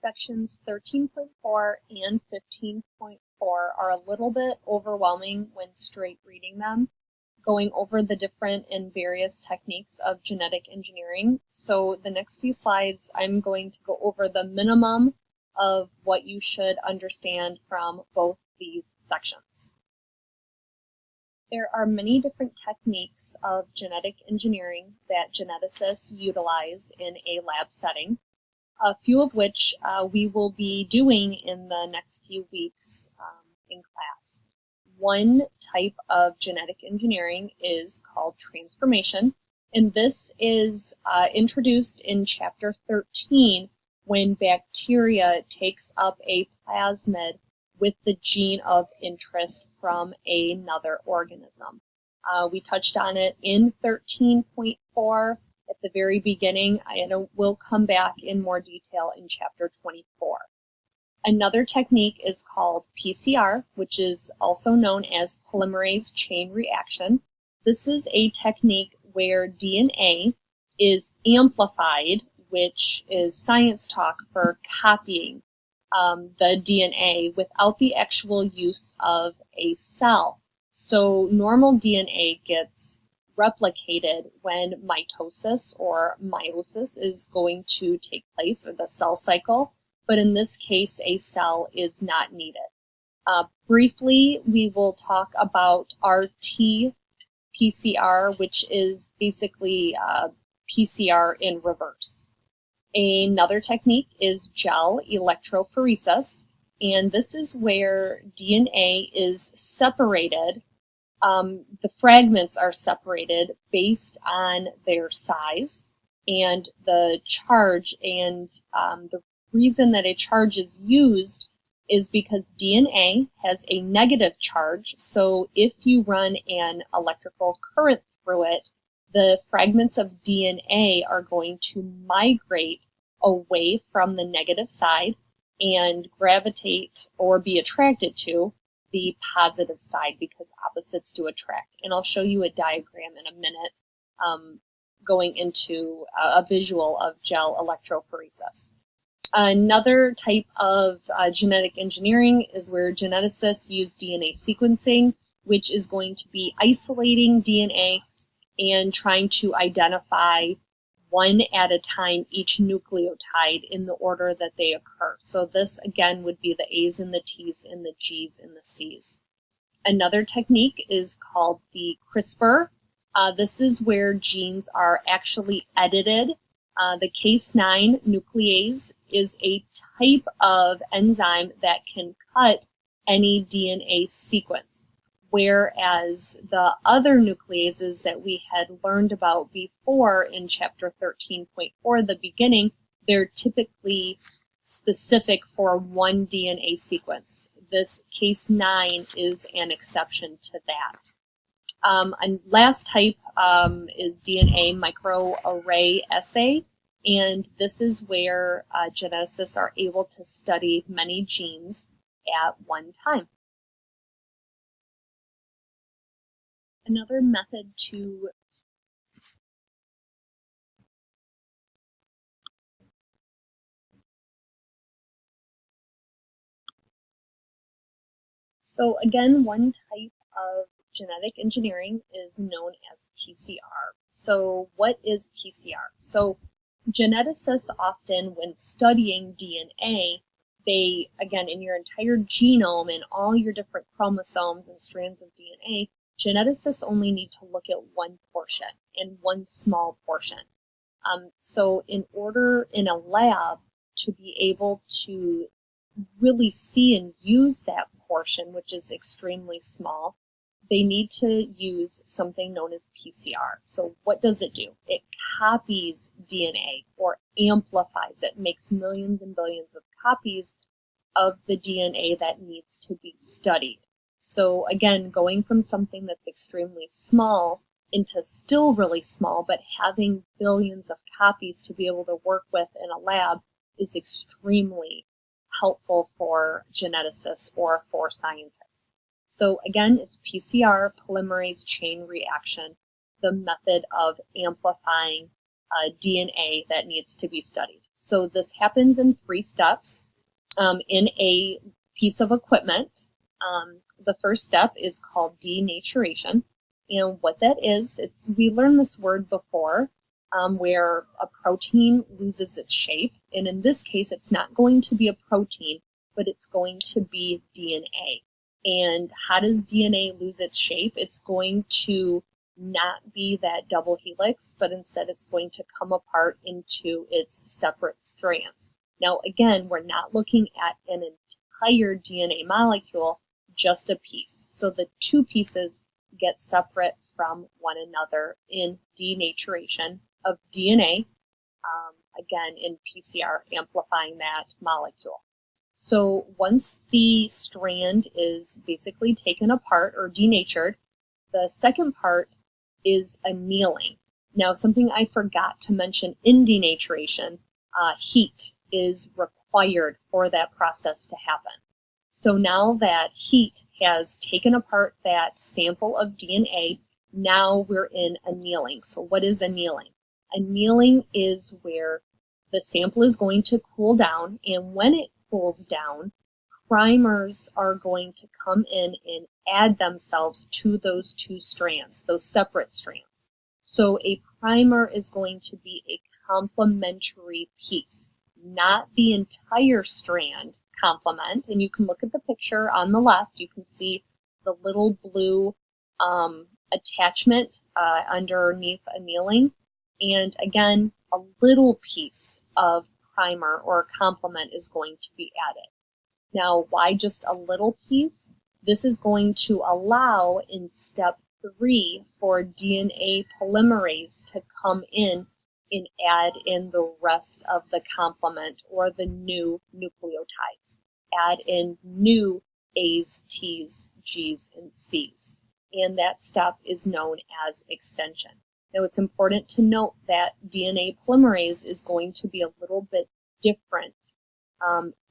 Sections 13.4 and 15.4 are a little bit overwhelming when straight reading them, going over the different and various techniques of genetic engineering. So the next few slides, I'm going to go over the minimum of what you should understand from both these sections. There are many different techniques of genetic engineering that geneticists utilize in a lab setting, a few of which we will be doing in the next few weeks in class. One type of genetic engineering is called transformation, and this is introduced in chapter 13 when bacteria takes up a plasmid with the gene of interest from another organism. We touched on it in 13.4 at the very beginning, and we'll come back in more detail in chapter 24. Another technique is called PCR, which is also known as polymerase chain reaction. This is a technique where DNA is amplified, which is science talk for copying the DNA without the actual use of a cell. So normal DNA gets replicated when mitosis or meiosis is going to take place, or the cell cycle, but in this case a cell is not needed. Briefly, we will talk about RT-PCR, which is basically PCR in reverse. Another technique is gel electrophoresis, and this is where DNA is separated. The fragments are separated based on their size and the charge, and the reason that a charge is used is because DNA has a negative charge, so if you run an electrical current through it, the fragments of DNA are going to migrate away from the negative side and gravitate or be attracted to the positive side, because opposites do attract. And I'll show you a diagram in a minute going into a visual of gel electrophoresis. Another type of genetic engineering is where geneticists use DNA sequencing, which is going to be isolating DNA and trying to identify one at a time each nucleotide in the order that they occur. So this again would be the A's and the T's and the G's and the C's. Another technique is called the CRISPR. This is where genes are actually edited. The Cas9 nuclease is a type of enzyme that can cut any DNA sequence, whereas the other nucleases that we had learned about before in chapter 13.4, the beginning, they're typically specific for one DNA sequence. This Cas9 is an exception to that. And last type is DNA microarray assay, and this is where geneticists are able to study many genes at one time. Another method to So again, one type of genetic engineering is known as PCR. So what is PCR? So geneticists often, when studying DNA, they, again, in your entire genome and all your different chromosomes and strands of DNA, geneticists only need to look at one portion, and one small portion. So in order in a lab to be able to really see and use that portion, which is extremely small, they need to use something known as PCR. So what does it do? It copies DNA or amplifies it, makes millions and billions of copies of the DNA that needs to be studied. So again, going from something that's extremely small into still really small, but having billions of copies to be able to work with in a lab is extremely helpful for geneticists or for scientists. So again, it's PCR, polymerase chain reaction, the method of amplifying DNA that needs to be studied. So this happens in 3 steps in a piece of equipment. The first step is called denaturation. And what that is, we learned this word before, where a protein loses its shape. And in this case, it's not going to be a protein, but it's going to be DNA. And how does DNA lose its shape? It's going to not be that double helix, but instead it's going to come apart into its separate strands. Now, again, we're not looking at an entire DNA molecule, just a piece. So the 2 pieces get separate from one another in denaturation of DNA, again, in PCR, amplifying that molecule. So once the strand is basically taken apart or denatured, the second part is annealing. Now, something I forgot to mention in denaturation, heat is required for that process to happen. So now that heat has taken apart that sample of DNA, now we're in annealing. So what is annealing? Annealing is where the sample is going to cool down, and when it cools down, primers are going to come in and add themselves to those 2 strands, those separate strands. So a primer is going to be a complementary piece, not the entire strand complement. And you can look at the picture on the left. You can see the little blue attachment underneath annealing. And again, a little piece of primer or complement is going to be added. Now, why just a little piece? This is going to allow in step 3 for DNA polymerase to come in and add in the rest of the complement or the new nucleotides. Add in new A's, T's, G's, and C's. And that step is known as extension. Now, it's important to note that DNA polymerase is going to be a little bit different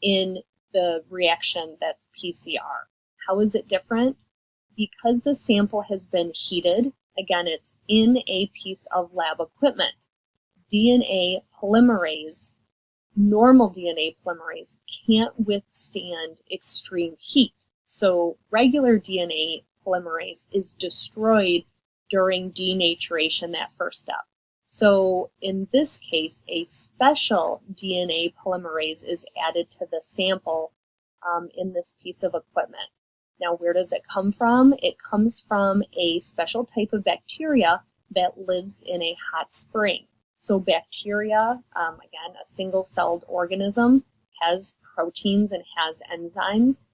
in the reaction that's PCR. How is it different? Because the sample has been heated, again, it's in a piece of lab equipment. DNA polymerase, normal DNA polymerase, can't withstand extreme heat. So regular DNA polymerase is destroyed during denaturation, that first step. So in this case, a special DNA polymerase is added to the sample in this piece of equipment. Now, where does it come from? It comes from a special type of bacteria that lives in a hot spring. So bacteria, again, a single-celled organism, has proteins and has enzymes.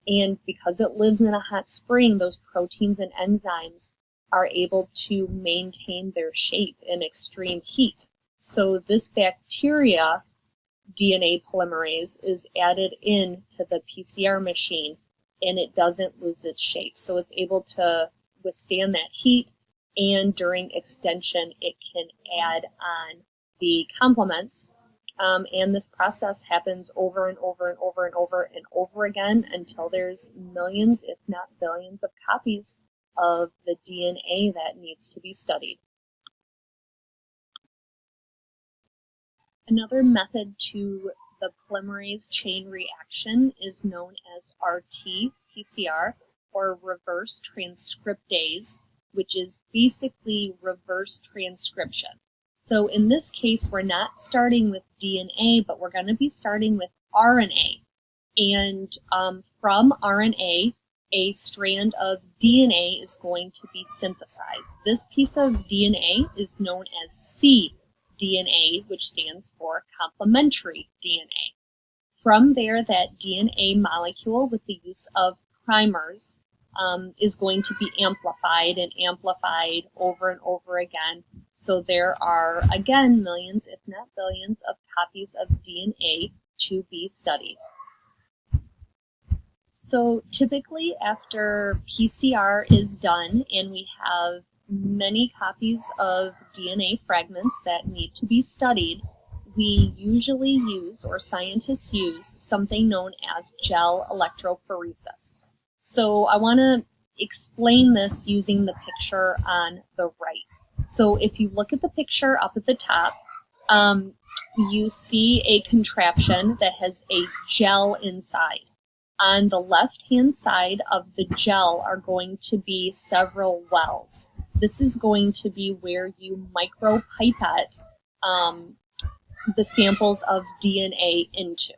And because it lives in a hot spring, those proteins and enzymes are able to maintain their shape in extreme heat. So this bacteria DNA polymerase is added into the PCR machine and it doesn't lose its shape. So it's able to withstand that heat, and during extension it can add on the complements. And this process happens over and over and over and over and over again until there's millions, if not billions, of copies of the DNA that needs to be studied. Another method to the polymerase chain reaction is known as RT-PCR, or reverse transcriptase, which is basically reverse transcription. So in this case, we're not starting with DNA, but we're going to be starting with RNA. And from RNA, a strand of DNA is going to be synthesized. This piece of DNA is known as cDNA, which stands for complementary DNA. From there, that DNA molecule, with the use of primers, is going to be amplified and amplified over and over again. So there are, again, millions, if not billions, of copies of DNA to be studied. So typically after PCR is done and we have many copies of DNA fragments that need to be studied, we usually use, or scientists use, something known as gel electrophoresis. So I want to explain this using the picture on the right. So if you look at the picture up at the top, you see a contraption that has a gel inside. On the left-hand side of the gel are going to be several wells. This is going to be where you micropipette the samples of DNA into.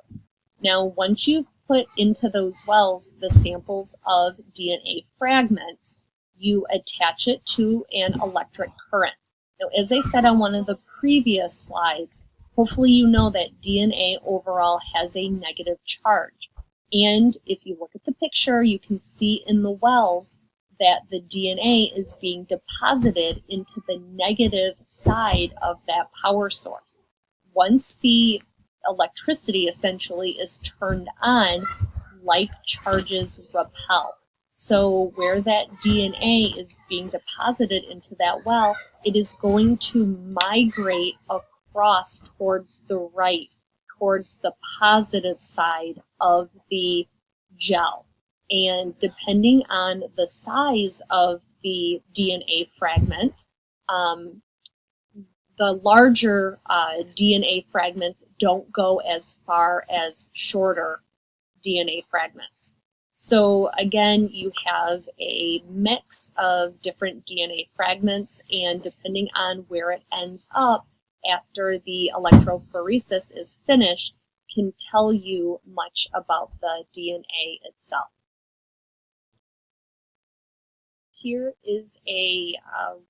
Now, once you've put into those wells the samples of DNA fragments, you attach it to an electric current. Now, as I said on one of the previous slides, hopefully you know that DNA overall has a negative charge. And if you look at the picture, you can see in the wells that the DNA is being deposited into the negative side of that power source. Once the electricity essentially is turned on, like charges repel. So where that DNA is being deposited into that well, it is going to migrate across towards the right, towards the positive side of the gel. And depending on the size of the DNA fragment, the larger DNA fragments don't go as far as shorter DNA fragments. So again, you have a mix of different DNA fragments, and depending on where it ends up after the electrophoresis is finished, can tell you much about the DNA itself. Here is a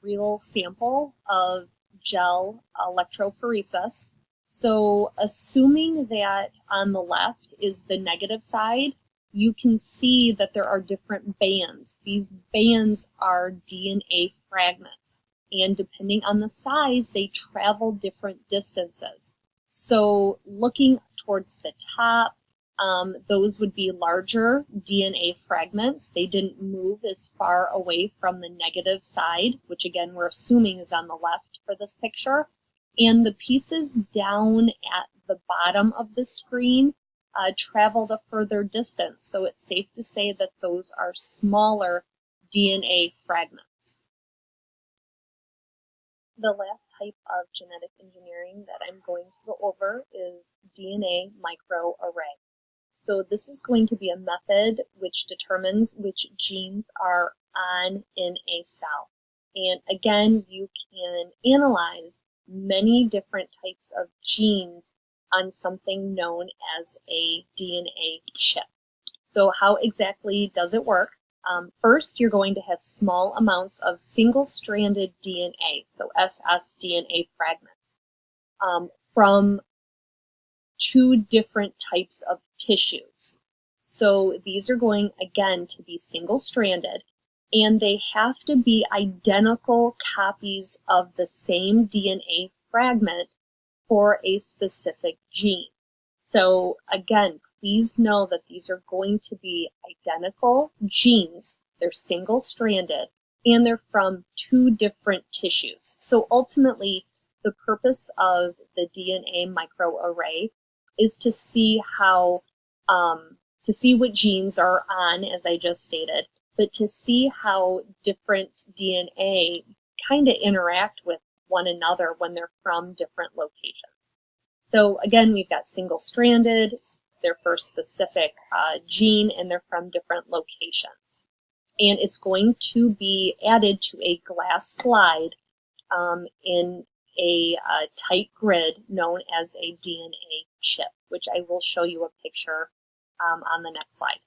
real sample of gel electrophoresis. So assuming that on the left is the negative side, you can see that there are different bands. These bands are DNA fragments, and depending on the size, they travel different distances. So looking towards the top, those would be larger DNA fragments. They didn't move as far away from the negative side, which again we're assuming is on the left for this picture. And the pieces down at the bottom of the screen traveled a further distance. So it's safe to say that those are smaller DNA fragments. The last type of genetic engineering that I'm going to go over is DNA microarray. So this is going to be a method which determines which genes are on in a cell. And again, you can analyze many different types of genes on something known as a DNA chip. So how exactly does it work? First, you're going to have small amounts of single-stranded DNA, so ssDNA fragments, from two different types of tissues. So these are going, again, to be single-stranded, and they have to be identical copies of the same DNA fragment for a specific gene. So again, please know that these are going to be identical genes. They're single-stranded, and they're from two different tissues. So ultimately, the purpose of the DNA microarray is to see how, to see what genes are on, as I just stated, but to see how different DNA kind of interact with one another when they're from different locations. So again, we've got single-stranded, they're for a specific gene, and they're from different locations. And it's going to be added to a glass slide in a tight grid known as a DNA chip, which I will show you a picture on the next slide.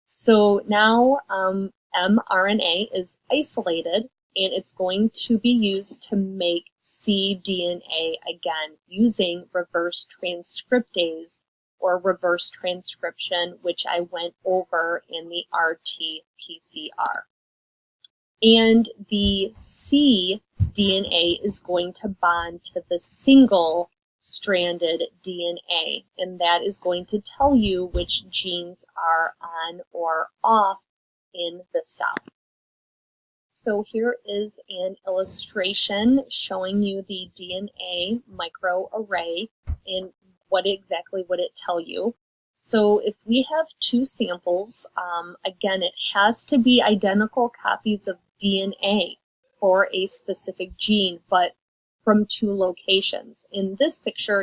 So now mRNA is isolated, and it's going to be used to make cDNA again using reverse transcriptase or reverse transcription, which I went over in the RT-PCR. And the cDNA is going to bond to the single-stranded DNA, and that is going to tell you which genes are on or off in the cell. So here is an illustration showing you the DNA microarray and what exactly would it tell you. So if we have two samples, again, it has to be identical copies of DNA for a specific gene, but from two locations. In this picture,